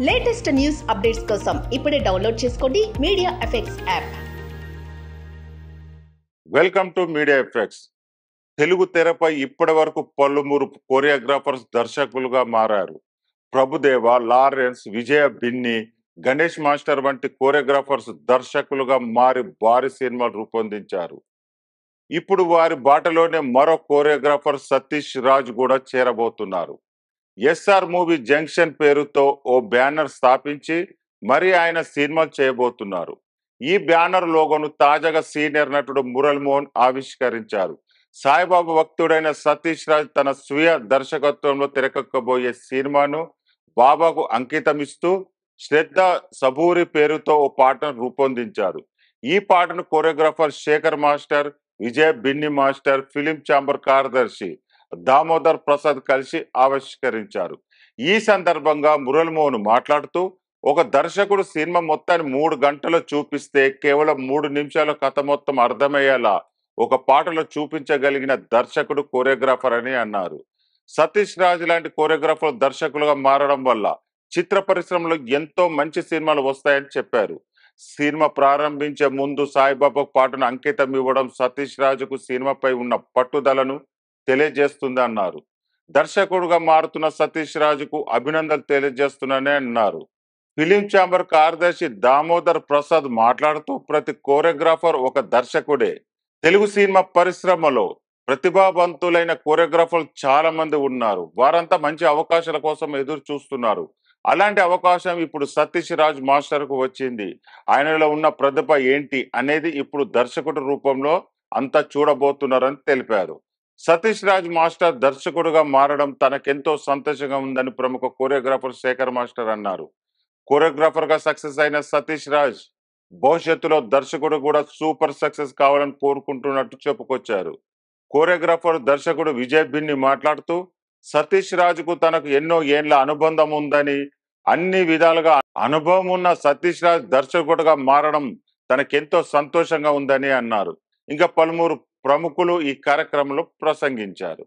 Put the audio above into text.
Latest news updates కోసం ఇప్పుడే download చేసుకోండి media effects app. Welcome to media effects. Telugu తెరపై ఇప్పటి వరకు పలువురు కొరియోగ్రాఫర్స్ దర్శకులుగా మారారు. ప్రభుదేవ, లారెన్స్, విజయ బిన్ని, గణేష్ మాస్టర్ వంటి కొరియోగ్రాఫర్స్ దర్శకులుగా మారి భారీ సినిమాలు రూపొందించారు. ఇప్పుడు వారి బాటలోనే మరో కొరియోగ్రాఫర్ సతీష్ రాజ్ కూడా చేరబోతున్నారు. ఎస్ఆర్ మూవీ జంక్షన్ పేరుతో ఓ బ్యానర్ స్థాపించి మరి ఆయన సినిమాలు చేయబోతున్నారు. ఈ బ్యానర్ లోగోను తాజాగా సీనియర్ నటుడు మురళీ మోహన్ ఆవిష్కరించారు. సాయిబాబా భక్తుడైన సతీష్ రాజ్ తన స్వీయ దర్శకత్వంలో తెరకెక్కబోయే సినిమాను బాబాకు అంకితమిస్తూ శ్రద్ధ సబూరి పేరుతో ఓ పాటను రూపొందించారు. ఈ పాటను choreographer Shekhar master, Vijay Binni master, film chamber కార్యదర్శి దామోదర్ ప్రసాద్ కలిసి ఆవిష్కరించారు. ఈ సందర్భంగా మురళీ మోహన్ మాట్లాడుతూ, ఒక దర్శకుడు సినిమా మొత్తాన్ని 3 గంటలు చూపిస్తే కేవలం 3 నిమిషాల కథ మొత్తం అర్థమయ్యేలా ఒక పాటలో చూపించగలిగిన దర్శకుడు కొరియోగ్రాఫర్ అని అన్నారు. సతీష్ రాజ్ లాంటి కొరియోగ్రాఫర్ దర్శకులుగా మారడం వల్ల చిత్ర పరిశ్రమలో ఎంతో మంచి సినిమాలు వస్తాయని చెప్పారు. సినిమా ప్రారంభించే ముందు సాయిబాబా పాటను అంకితం ఇవ్వడం సతీష్ రాజుకు సినిమాపై ఉన్న పట్టుదలను తెలియజేస్తుంది అన్నారు. దర్శకుడుగా మారుతున్న సతీష్ రాజుకు అభినందనలు తెలియజేస్తున్నానని అన్నారు. ఫిలిం ఛాంబర్ కార్యదర్శి దామోదర్ ప్రసాద్ మాట్లాడుతూ, ప్రతి కొరియోగ్రాఫర్ ఒక దర్శకుడే. తెలుగు సినిమా పరిశ్రమలో ప్రతిభావంతులైన కొరియోగ్రాఫర్లు చాలా మంది ఉన్నారు. వారంతా మంచి అవకాశాల కోసం ఎదురు చూస్తున్నారు. అలాంటి అవకాశం ఇప్పుడు సతీష్ రాజ్ మాస్టర్ కు వచ్చింది. ఆయనలో ఉన్న ప్రతిభ ఏంటి అనేది ఇప్పుడు దర్శకుడి రూపంలో అంతా చూడబోతున్నారని తెలిపారు. సతీష్ రాజ్ మాస్టర్ దర్శకుడుగా మారడం తనకెంతో సంతోషంగా ఉందని ప్రముఖ కొరియోగ్రాఫర్ శేఖర్ మాస్టర్ అన్నారు. కొరియోగ్రాఫర్ గా సక్సెస్ అయిన సతీష్ రాజ్ భవిష్యత్తులో దర్శకుడు కూడా సూపర్ సక్సెస్ కావాలని కోరుకుంటున్నట్టు చెప్పుకొచ్చారు. కొరియోగ్రాఫర్ దర్శకుడు విజయ్ బిన్ని మాట్లాడుతూ, సతీష్ రాజుకు తనకు ఎన్నో ఏళ్ల అనుబంధం ఉందని, అన్ని విధాలుగా అనుభవం ఉన్న సతీష్ రాజ్ దర్శకుడుగా మారడం తనకెంతో సంతోషంగా ఉందని అన్నారు. ఇంకా పలువురు ప్రముఖులు ఈ కార్యక్రమంలో ప్రసంగించారు.